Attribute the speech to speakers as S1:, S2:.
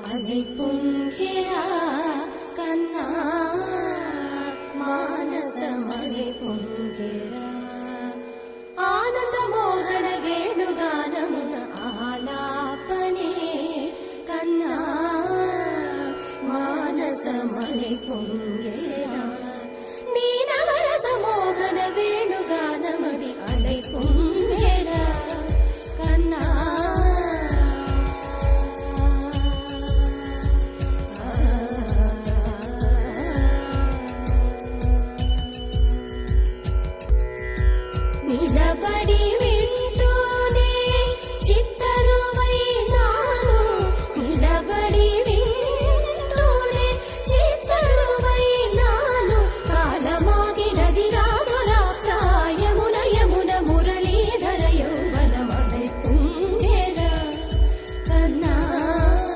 S1: అలై పొంగెరా కన్నా మానసమలై పొంగెరా ఆనంద మోహన వేణుగానమున ఆలాపనే కన్నా మానసమలై పొంగెరా నీ నవరస మోహన